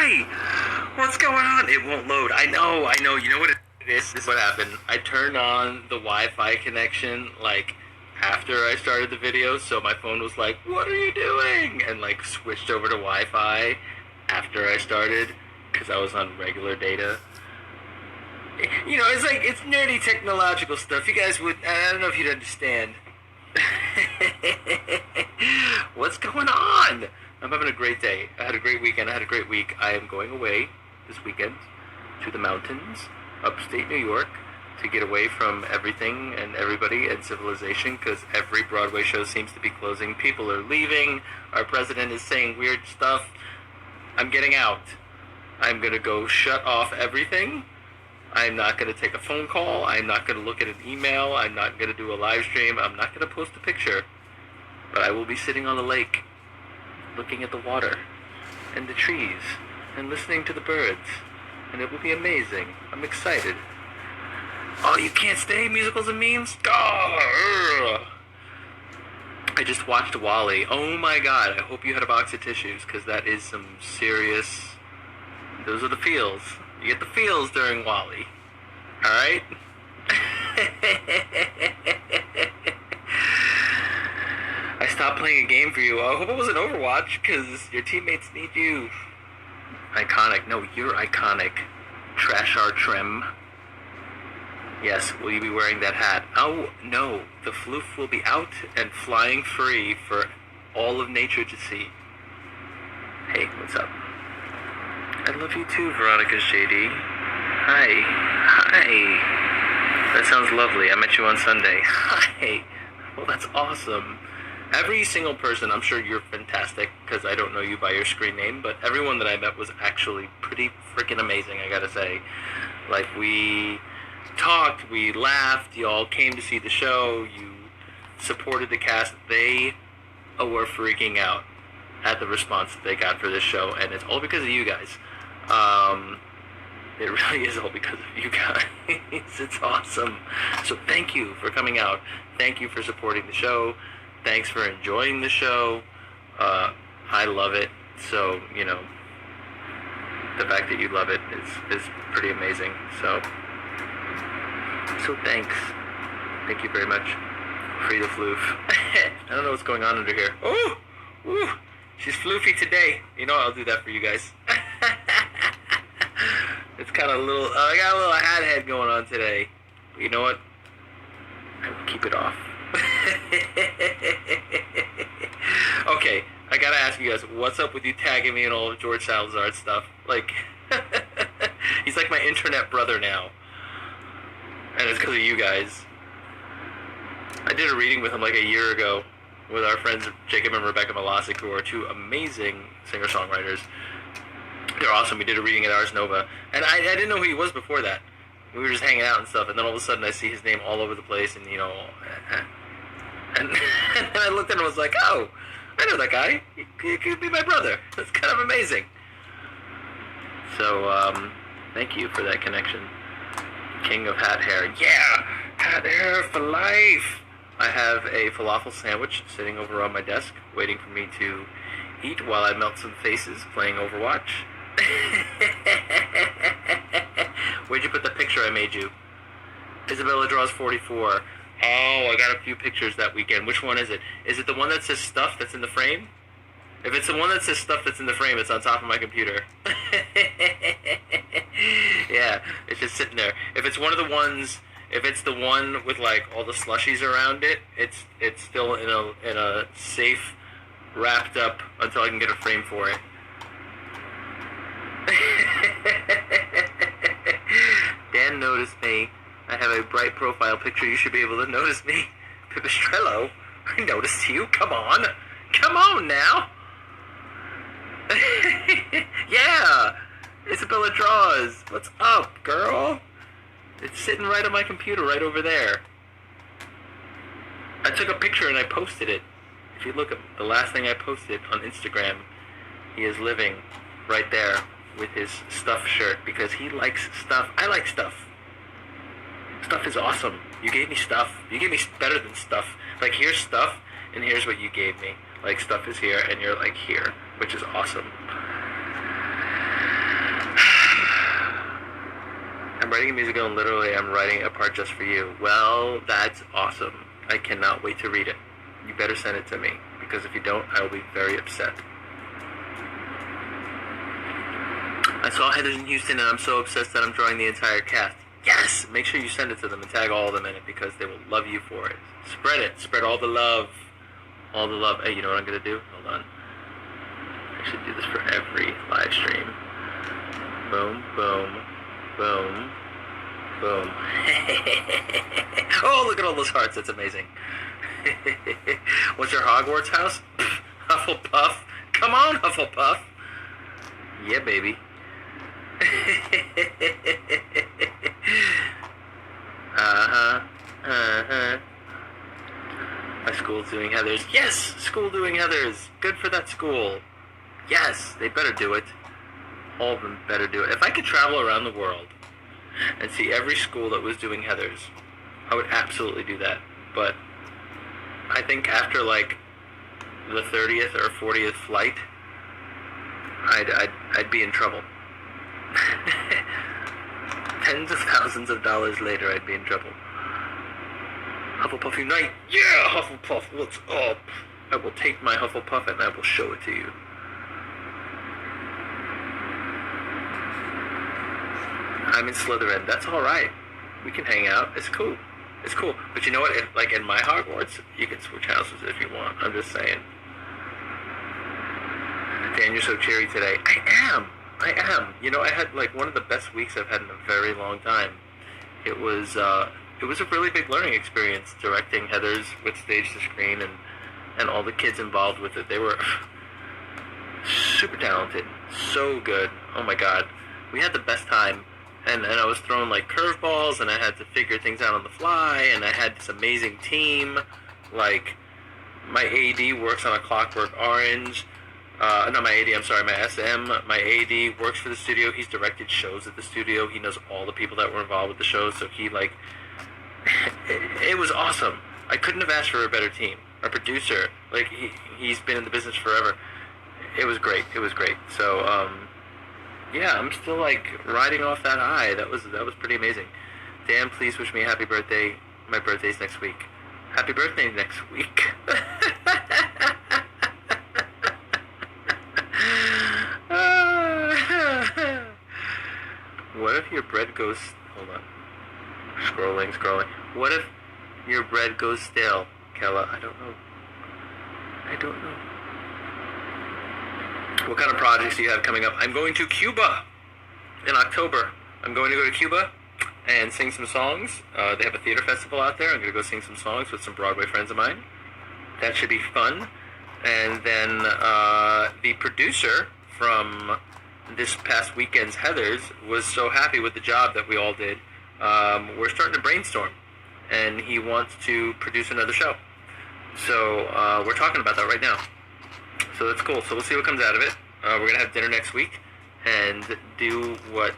Why? What's going on? It won't load. I know. You know what it is? This is what happened. I turned on the Wi-Fi connection, like, after I started the video, so my phone was like, what are you doing? And, like, switched over to Wi-Fi after I started, because I was on regular data. You know, it's like, it's nerdy technological stuff. You guys would, I don't know if you'd understand. What's going on? I'm having a great day. I had a great weekend. I had a great week. I am going away this weekend to the mountains, upstate New York, to get away from everything and everybody and civilization, because every Broadway show seems to be closing. People are leaving. Our president is saying weird stuff. I'm getting out. I'm going to go shut off everything. I'm not going to take a phone call. I'm not going to look at an email. I'm not going to do a live stream. I'm not going to post a picture. But I will be sitting on the lake, looking at the water and the trees and listening to the birds. And it will be amazing. I'm excited. Oh, you can't stay? Musicals and memes? Oh, I just watched Wall-E. Oh my god, I hope you had a box of tissues, because that is some serious... Those are the feels. You get the feels during Wall-E. Alright? I stopped playing a game for you. I hope it wasn't Overwatch, because your teammates need you. Iconic. No, you're iconic. Trash our trim. Yes, will you be wearing that hat? Oh, no. The floof will be out and flying free for all of nature to see. Hey, what's up? I love you too, Veronica's JD. Hi. Hi. That sounds lovely. I met you on Sunday. Hi. Well, that's awesome. Every single person, I'm sure you're fantastic, because I don't know you by your screen name, but everyone that I met was actually pretty freaking amazing, I gotta say. Like, we talked, we laughed, you all came to see the show, you supported the cast. They were freaking out at the response that they got for this show, and it's all because of you guys. It really is all because of you guys. It's awesome. So thank you for coming out. Thank you for supporting the show. Thanks for enjoying the show. I love it. So, you know, the fact that you love it is pretty amazing. So thanks. Thank you very much. Free the floof. I don't know what's going on under here. Oh! Ooh! She's floofy today. You know I'll do that for you guys. It's kind of a little... I got a little hat head going on today. But you know what? I will keep it off. Okay, I gotta ask you guys, what's up with you tagging me in all of George Salazar's stuff? Like, he's like my internet brother now. And it's because of you guys. I did a reading with him like a year ago with our friends Jacob and Rebecca Malasic, who are two amazing singer-songwriters. They're awesome. We did a reading at Ars Nova. And I didn't know who he was before that. We were just hanging out and stuff, and then all of a sudden I see his name all over the place, and, you know... And I looked at him and was like, oh, I know that guy. He could be my brother. That's kind of amazing. So, thank you for that connection. King of hat hair. Yeah! Hat hair for life! I have a falafel sandwich sitting over on my desk, waiting for me to eat while I melt some faces playing Overwatch. Where'd you put the picture I made you? Isabella Draws 44. Oh, I got a few pictures that weekend. Which one is it? Is it the one that says stuff that's in the frame? If it's the one that says stuff that's in the frame, it's on top of my computer. Yeah, it's just sitting there. If it's one of the ones, if it's the one with like all the slushies around it, it's still in a safe, wrapped up until I can get a frame for it. Dan noticed me. I have a bright profile picture. You should be able to notice me. Pipistrello, I noticed you. Come on. Come on now. Yeah. Isabella Draws. What's up, girl? It's sitting right on my computer, right over there. I took a picture and I posted it. If you look at the last thing I posted on Instagram, he is living right there with his stuff shirt because he likes stuff. I like stuff. Stuff is awesome. You gave me stuff. You gave me better than stuff. Like, here's stuff, and here's what you gave me. Like, stuff is here, and you're, like, here, which is awesome. I'm writing a musical and literally I'm writing a part just for you. Well, that's awesome. I cannot wait to read it. You better send it to me, because if you don't, I will be very upset. I saw Heathers in Houston and I'm so obsessed that I'm drawing the entire cast. Yes! Make sure you send it to them and tag all of them in it, because they will love you for it. Spread it. Spread all the love. All the love. Hey, you know what I'm going to do? Hold on. I should do this for every live stream. Boom, boom, boom, boom. Oh, look at all those hearts. That's amazing. What's your Hogwarts house? Hufflepuff. Come on, Hufflepuff. Yeah, baby. My school's doing Heathers. Yes! School doing Heathers. Good for that school. Yes! They better do it. All of them better do it. If I could travel around the world and see every school that was doing Heathers, I would absolutely do that. But I think after like the 30th or 40th flight, I'd be in trouble. Tens of thousands of dollars later, I'd be in trouble. Hufflepuff unite! Yeah, Hufflepuff, what's up? I will take my Hufflepuff and I will show it to you. I'm in Slytherin. That's all right. We can hang out. It's cool. It's cool. But you know what? Like in my Hogwarts, you can switch houses if you want. I'm just saying. Dan, you're so cheery today. I am. You know, I had like one of the best weeks I've had in a very long time. It was a really big learning experience directing Heathers with stage to screen and all the kids involved with it. They were super talented, so good. Oh my God, we had the best time. And I was throwing like curveballs, and I had to figure things out on the fly, and I had this amazing team. Like, my AD works on A Clockwork Orange. Not my AD, I'm sorry, my SM. My AD works for the studio. He's directed shows at the studio. He knows all the people that were involved with the shows, so he, like, it was awesome. I couldn't have asked for a better team. Our producer, like, he's been in the business forever. It was great. So, yeah, I'm still, like, riding off that high. That was pretty amazing. Dan, please wish me a happy birthday. My birthday's next week. Happy birthday next week. What if your bread goes... Hold on. Scrolling. What if your bread goes stale, Kella? I don't know. What kind of projects do you have coming up? I'm going to Cuba in October. I'm going to go to Cuba and sing some songs. They have a theater festival out there. I'm going to go sing some songs with some Broadway friends of mine. That should be fun. And then the producer from this past weekend's Heathers was so happy with the job that we all did. We're starting to brainstorm, and he wants to produce another show. So we're talking about that right now. So that's cool. So we'll see what comes out of it. We're going to have dinner next week and do what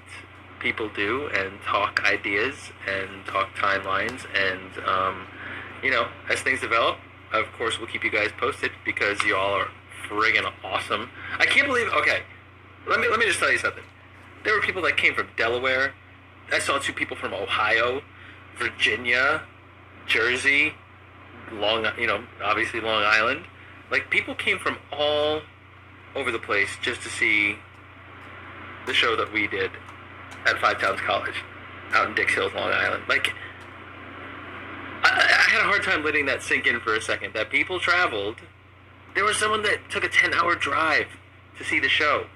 people do and talk ideas and talk timelines. And, you know, as things develop, of course, we'll keep you guys posted because you all are friggin' awesome. I can't believe... Okay, let me just tell you something. There were people that came from Delaware. I saw 2 people from Ohio, Virginia, Jersey, obviously Long Island. Like, people came from all over the place just to see the show that we did at Five Towns College out in Dix Hills, Long Island. Like, I had a hard time letting that sink in for a second, that people traveled. There was someone that took a 10-hour drive to see the show.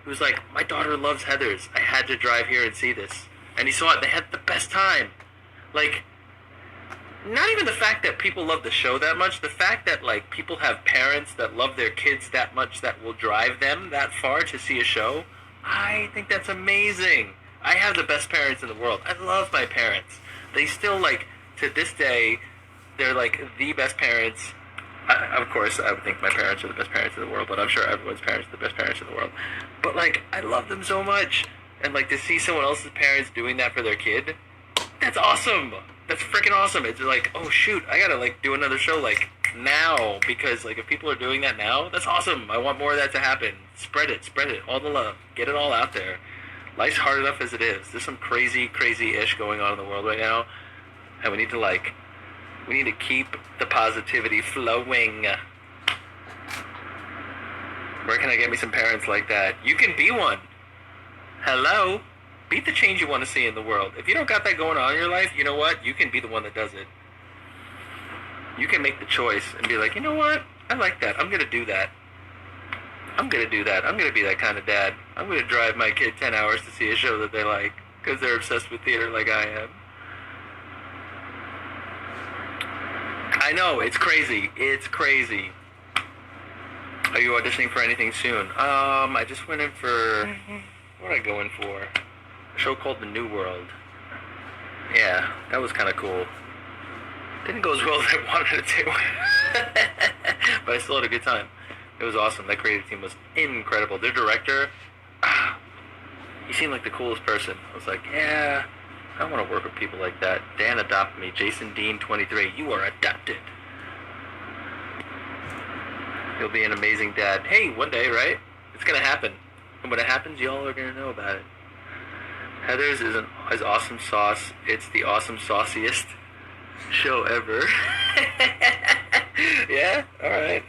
He was like, my daughter loves Heathers. I had to drive here and see this. And he saw it. They had the best time. Like, not even the fact that people love the show that much, the fact that, like, people have parents that love their kids that much that will drive them that far to see a show, I think that's amazing. I have the best parents in the world. I love my parents. They still, like, to this day, they're, like, the best parents. Of course, I would think my parents are the best parents in the world, but I'm sure everyone's parents are the best parents in the world. But, like, I love them so much. And, like, to see someone else's parents doing that for their kid, that's awesome. That's freaking awesome. It's like, oh shoot, I gotta like do another show like now, because like if people are doing that now, that's awesome. I want more of that to happen. Spread it, all the love, get it all out there. Life's hard enough as it is. There's some crazy-ish going on in the world right now, and we need to keep the positivity flowing. Where can I get me some parents like that? You can be one. Hello? Be the change you want to see in the world. If you don't got that going on in your life, you know what? You can be the one that does it. You can make the choice and be like, you know what? I like that. I'm going to do that. I'm going to do that. I'm going to be that kind of dad. I'm going to drive my kid 10 hours to see a show that they like because they're obsessed with theater like I am. I know, it's crazy. It's crazy. Are you auditioning for anything soon? I just went in for... What did I go in for? A show called The New World. Yeah, that was kind of cool. Didn't go as well as I wanted it to. But I still had a good time. It was awesome. That creative team was incredible. Their director, he seemed like the coolest person. I was like, yeah, I want to work with people like that. Dan adopted me. Jason Dean, 23. You are adopted. You'll be an amazing dad. Hey, one day, right? It's going to happen. And when it happens, y'all are going to know about it. Heather's is awesome sauce. It's the awesome sauciest show ever. Yeah? Alright.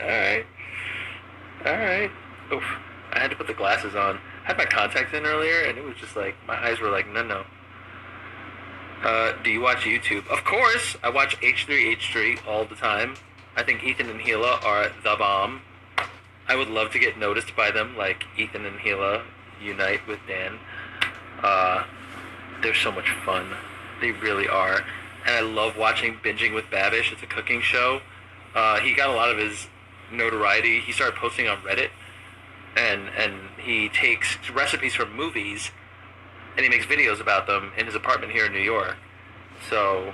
Oof. I had to put the glasses on. I had my contacts in earlier, and it was just like, my eyes were like, no. Do you watch YouTube? Of course! I watch H3H3 all the time. I think Ethan and Gila are the bomb. I would love to get noticed by them, like Ethan and Gila unite with Dan. They're so much fun. They really are. And I love watching Binging with Babish. It's a cooking show. He got a lot of his notoriety. He started posting on Reddit, and he takes recipes from movies, and he makes videos about them in his apartment here in New York. So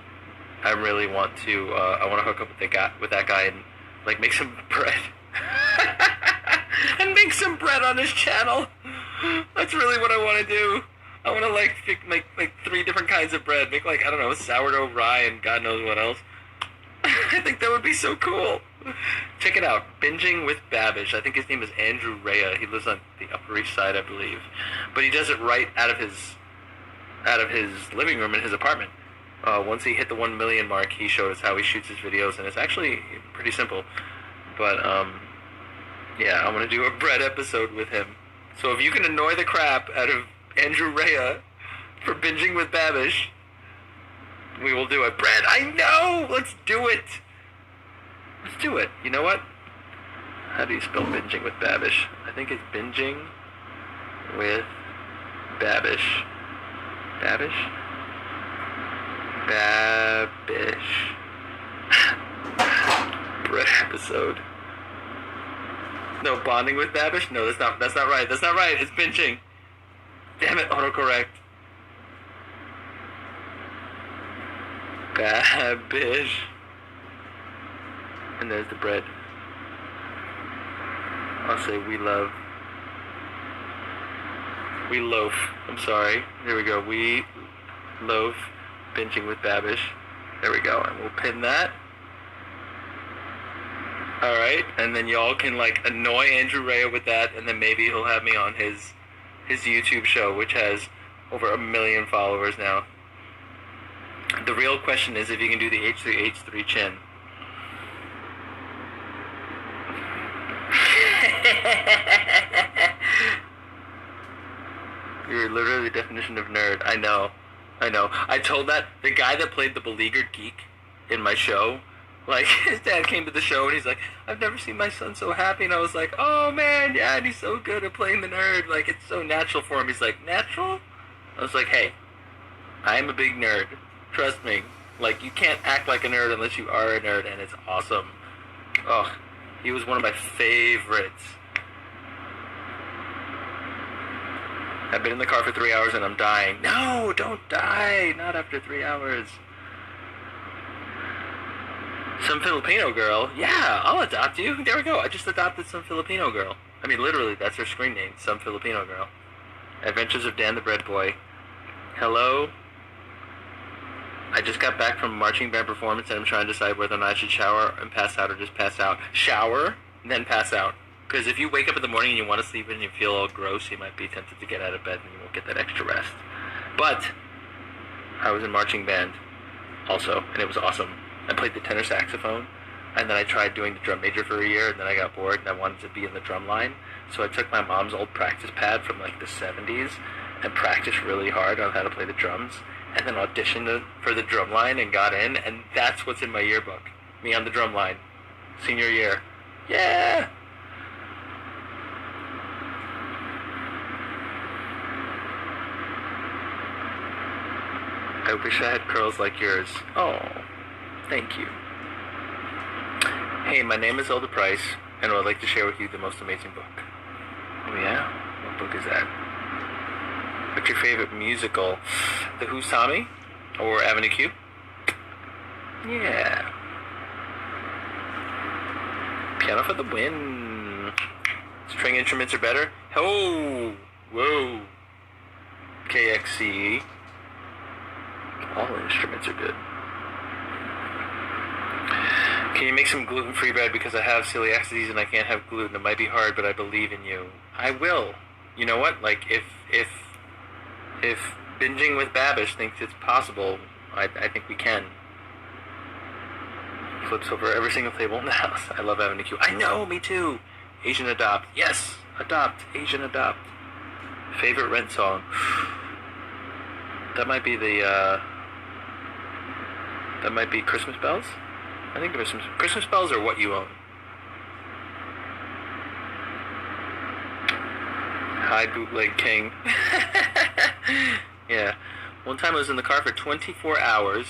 I really want to. I want to hook up with that guy and like make some bread, and make some bread on his channel. That's really what I want to do. I want to make 3 different kinds of bread. Make like, I don't know, sourdough, rye, and God knows what else. I think that would be so cool. Check it out. Binging with Babish. I think his name is Andrew Rea. He lives on the Upper East Side, I believe. But he does it right out of his living room in his apartment. Once he hit the 1 million mark, he showed us how he shoots his videos, and it's actually pretty simple. But yeah, I'm gonna do a bread episode with him. So if you can annoy the crap out of Andrew Rea for Binging with Babish, we will do it. Bread, I know! Let's do it! Let's do it. You know what? How do you spell Binging with Babish? I think it's Binging with Babish. Babish? Babish. Bread episode. No, Bonding with Babish? No, that's not right. That's not right. It's Binging. Damn it, autocorrect. Babish. And there's the bread. I'll say we loaf. I'm sorry. There we go. We loaf. Binging with Babish. There we go. And we'll pin that. Alright. And then y'all can like annoy Andrew Rea with that, and then maybe he'll have me on his YouTube show, which has over 1 million followers now. The real question is if you can do the H3H3 chin. You're literally the definition of nerd. I know. I told the guy that played the beleaguered geek in my show, like, his dad came to the show and he's like, I've never seen my son so happy. And I was like, oh man, yeah, and he's so good at playing the nerd. Like, it's so natural for him. He's like, natural? I was like, hey, I am a big nerd. Trust me. Like, you can't act like a nerd unless you are a nerd, and it's awesome. Oh, he was one of my favorites. I've been in the car for 3 hours and I'm dying. No, don't die. Not after 3 hours. Some Filipino girl. Yeah, I'll adopt you. There we go. I just adopted some Filipino girl. I mean, literally, that's her screen name. Some Filipino girl. Adventures of Dan the Bread Boy. Hello. I just got back from a marching band performance and I'm trying to decide whether or not I should shower and pass out or just pass out. Shower, then pass out. Because if you wake up in the morning and you want to sleep and you feel all gross, you might be tempted to get out of bed and you won't get that extra rest. But I was in marching band also, and it was awesome. I played the tenor saxophone, and then I tried doing the drum major for a year, and then I got bored and I wanted to be in the drum line. So I took my mom's old practice pad from like the 70s and practiced really hard on how to play the drums, and then auditioned for the drum line and got in, and that's what's in my yearbook. Me on the drum line. Senior year. Yeah! I wish I had curls like yours. Oh, thank you. Hey, my name is Elder Price, and I would like to share with you the most amazing book. Oh yeah? What book is that? What's your favorite musical? The Who's Tommy? Or Avenue Q? Yeah. Piano for the win. String instruments are better? Oh! Whoa! KXCE. All instruments are good. Can you make some gluten-free bread because I have celiac disease and I can't have gluten? It might be hard, but I believe in you. I will. You know what? Like, if binging with Babish thinks it's possible, I think we can. Flips over every single table in the house. I love Avenue Q. I know, me too. Asian Adopt. Yes, Adopt. Asian Adopt. Favorite Rent song. That might be that might be Christmas Bells? I think Christmas Bells are What You Own. Hi, Bootleg King. Yeah. One time I was in the car for 24 hours.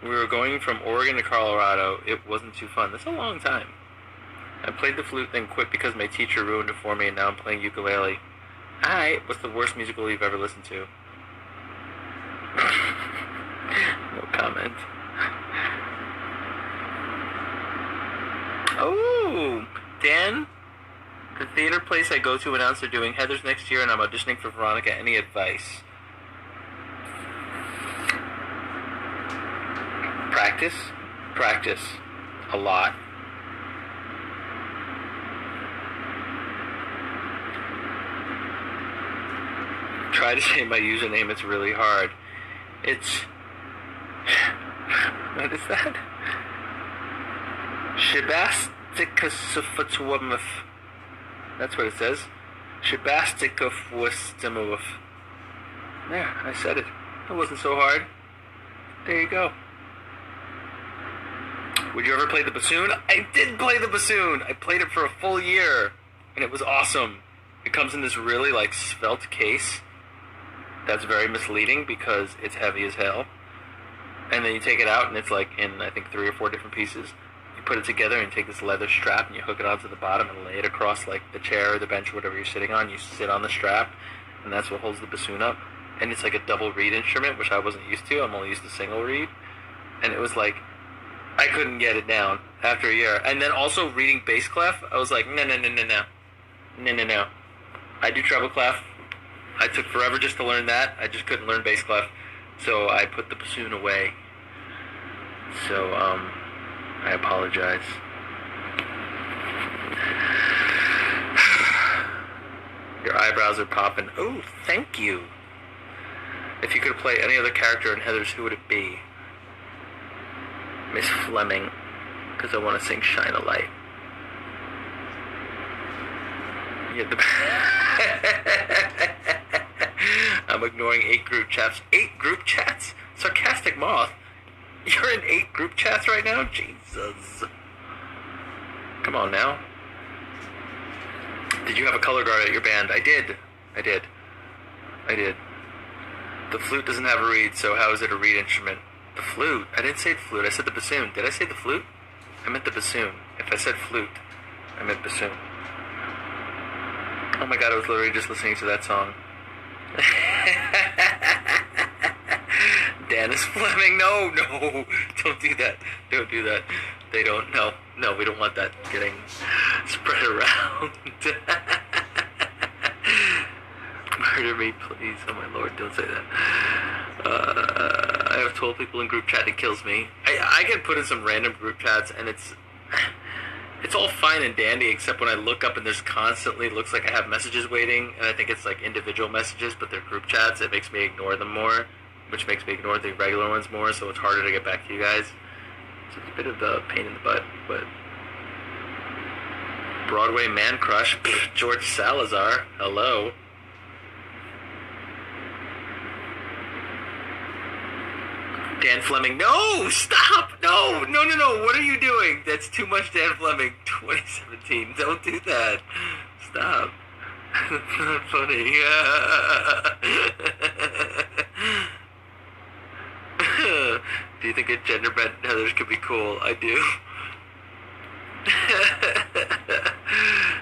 We were going from Oregon to Colorado. It wasn't too fun. That's a long time. I played the flute, then quit because my teacher ruined it for me, and now I'm playing ukulele. Alright, what's the worst musical you've ever listened to? No comment. Oh, Dan, the theater place I go to announced they're doing Heathers next year, and I'm auditioning for Veronica. Any advice? Practice. Practice. A lot. Try to say my username, it's really hard. It's... What is that? Shabastikasufatuamuf. That's what it says. Shabastikafwastimawuf. There, I said it. It wasn't so hard. There you go. Would you ever play the bassoon? I did play the bassoon! I played it for a full year, and it was awesome. It comes in this really, like, svelte case that's very misleading because it's heavy as hell. And then you take it out, and it's, like, in, I think, 3 or 4 different pieces. You put it together, and you take this leather strap, and you hook it onto the bottom and lay it across, like, the chair or the bench or whatever you're sitting on. You sit on the strap, and that's what holds the bassoon up. And it's, like, a double reed instrument, which I wasn't used to. I'm only used to single reed. And it was, like... I couldn't get it down after a year. And then also reading bass clef, I was like, no. I do treble clef. I took forever just to learn that. I just couldn't learn bass clef. So I put the bassoon away. So, I apologize. Your eyebrows are popping. Oh, thank you. If you could play any other character in Heathers, who would it be? Miss Fleming, because I want to sing Shine a Light. Yeah, I'm ignoring 8 group chats. 8 group chats? Sarcastic Moth. You're in 8 group chats right now? Jesus. Come on now. Did you have a color guard at your band? I did. The flute doesn't have a reed, so how is it a reed instrument? The flute? I didn't say the flute, I said the bassoon. Did I say the flute? I meant the bassoon. If I said flute, I meant bassoon. Oh my god, I was literally just listening to that song. Dennis Fleming, no, don't do that. Don't do that. They don't, no, we don't want that getting spread around. Murder me, please. Oh my lord, don't say that. I have 12 people in group chat, it kills me. I get put in some random group chats, and It's all fine and dandy, except when I look up and there's constantly looks like I have messages waiting, and I think it's like individual messages, but they're group chats. It makes me ignore them more, which makes me ignore the regular ones more, so it's harder to get back to you guys. So it's a bit of the pain in the butt, but Broadway man crush, George Salazar, hello. Dan Fleming, no, stop, no, what are you doing? That's too much Dan Fleming, 2017, don't do that, stop. That's not funny. Do you think a gender bent Heathers could be cool? I do.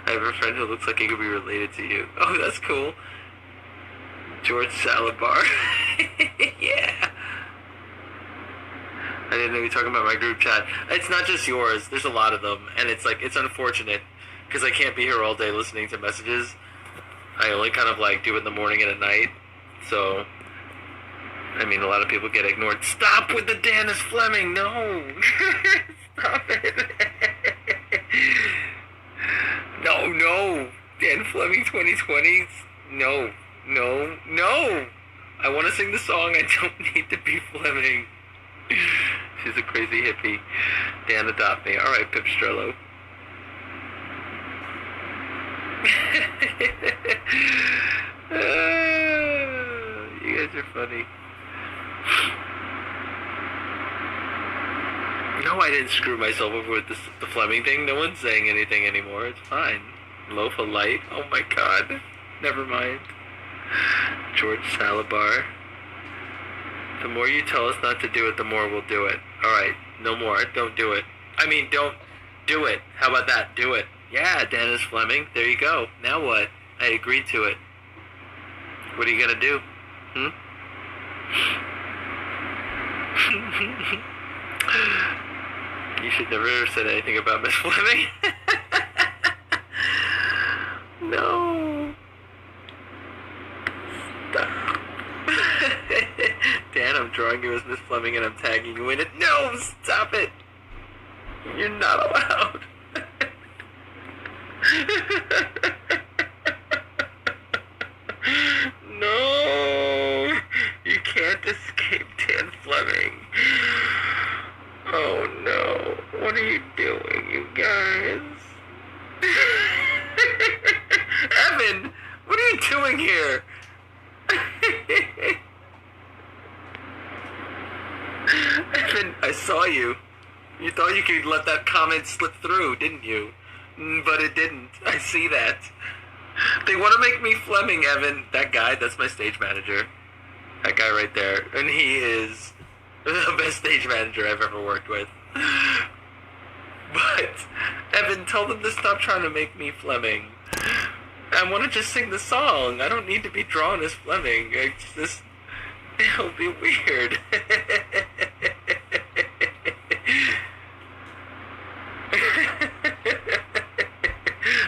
I have a friend who looks like he could be related to you. Oh, that's cool. George Salabar. Yeah. I didn't know you were talking about my group chat. It's not just yours. There's a lot of them. And it's like, it's unfortunate because I can't be here all day listening to messages. I only kind of like do it in the morning and at night. So, I mean, a lot of people get ignored. Stop with the Dan is Fleming. No. Stop it. No. Dan Fleming 2020s. No. I want to sing the song. I don't need to be Fleming. She's a crazy hippie. Dan, adopt me. Alright, Pipstrello. You guys are funny. No, I didn't screw myself over with the Fleming thing. No one's saying anything anymore. It's fine. Loaf of light. Oh my god. Never mind. George Salabar. The more you tell us not to do it, the more we'll do it. Alright, no more. Don't do it. I mean, don't do it. How about that? Do it. Yeah, Dennis Fleming. There you go. Now what? I agreed to it. What are you gonna do? You should never have said anything about Miss Fleming. No. Stop. Dan, I'm drawing you as Miss Fleming and I'm tagging you in it. No, stop it. You're not allowed. No. You can't escape Dan Fleming. Oh no. What are you doing, you guys? Evan, what are you doing here? Evan, I saw you. You thought you could let that comment slip through, didn't you? But it didn't. I see that. They want to make me Fleming, Evan. That guy, that's my stage manager. That guy right there. And he is the best stage manager I've ever worked with. But, Evan, tell them to stop trying to make me Fleming. I want to just sing the song. I don't need to be drawn as Fleming. It'll be weird.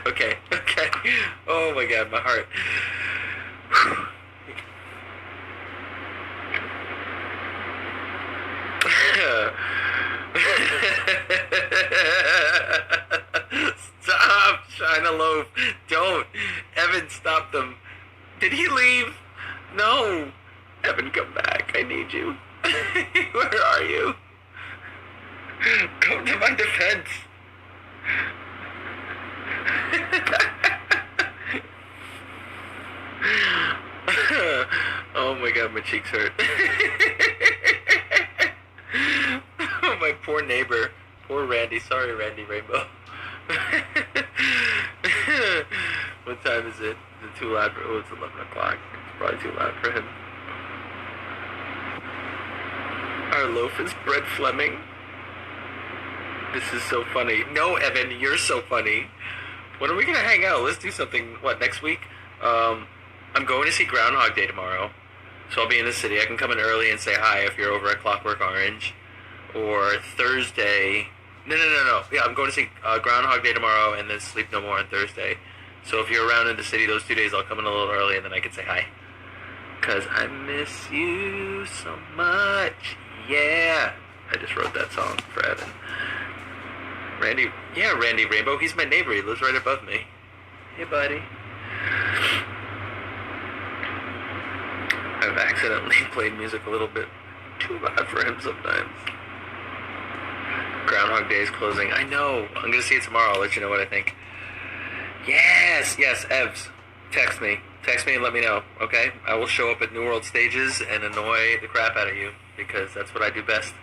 Okay. Oh my god, my heart. Stop, China Loaf. Don't. Evan, stop them. Did he leave? No. Evan, come back. I need you. Where are you? Come to my defense. Oh my god, my cheeks hurt. Oh, my poor neighbor. Poor Randy. Sorry, Randy Rainbow. What time is it? Is it too loud for... Oh, it's 11 o'clock. It's probably too loud for him. Our loaf is Brett Fleming. This is so funny. No, Evan, you're so funny. When are we gonna hang out? Let's do something. What, next week? I'm going to see Groundhog Day tomorrow. So I'll be in the city. I can come in early and say hi if you're over at Clockwork Orange. Or Thursday... No. Yeah, I'm going to see Groundhog Day tomorrow and then Sleep No More on Thursday. So if you're around in the city those 2 days, I'll come in a little early and then I can say hi. Because I miss you so much. Yeah. I just wrote that song for Evan. Randy, yeah, Randy Rainbow. He's my neighbor. He lives right above me. Hey, buddy. I've accidentally played music a little bit too loud for him sometimes. Groundhog Day is closing. I know. I'm gonna see it tomorrow. I'll let you know what I think. Yes, Evs. Text me and let me know, okay? I will show up at New World stages and annoy the crap out of you, because that's what I do best.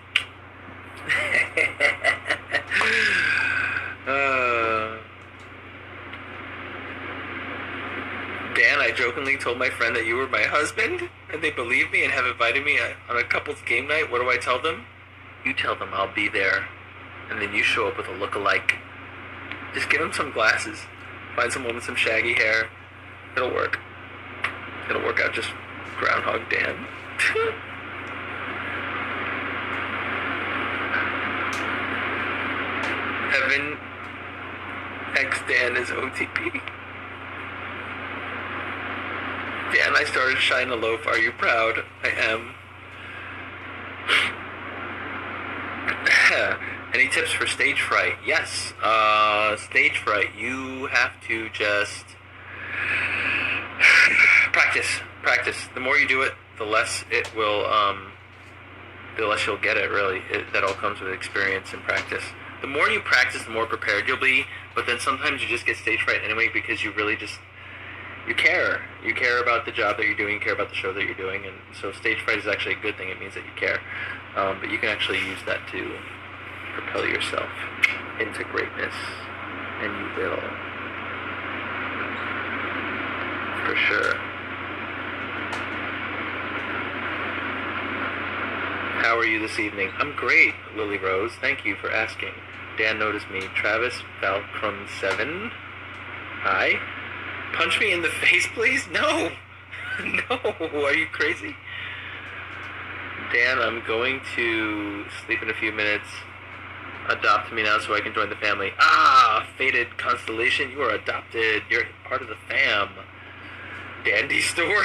Dan, I jokingly told my friend that you were my husband, and they believe me and have invited me on a couple's game night. What do I tell them? You tell them I'll be there, and then you show up with a look-alike. Just give them some glasses. Find someone with some shaggy hair. It'll work. It'll work out just Groundhog Dan. Evan X Dan is OTP. Dan, I started Shine a Loaf. Are you proud? I am. Any tips for stage fright? Yes. Stage fright. You have to just practice. The more you do it, the less it will, the less you'll get it, really. That all comes with experience and practice. The more you practice, the more prepared you'll be, but then sometimes you just get stage fright anyway, because you really just, you care. You care about the job that you're doing, you care about the show that you're doing, and so stage fright is actually a good thing. It means that you care. But you can actually use that to propel yourself into greatness, and you will. For sure. How are you this evening? I'm great, Lily Rose. Thank you for asking. Dan noticed me. Travis Falcrum 7. Hi. Punch me in the face, please? No. No. Are you crazy? Dan, I'm going to sleep in a few minutes. Adopt me now so I can join the family. Ah, fated constellation. You are adopted. You're part of the fam. Dandy store.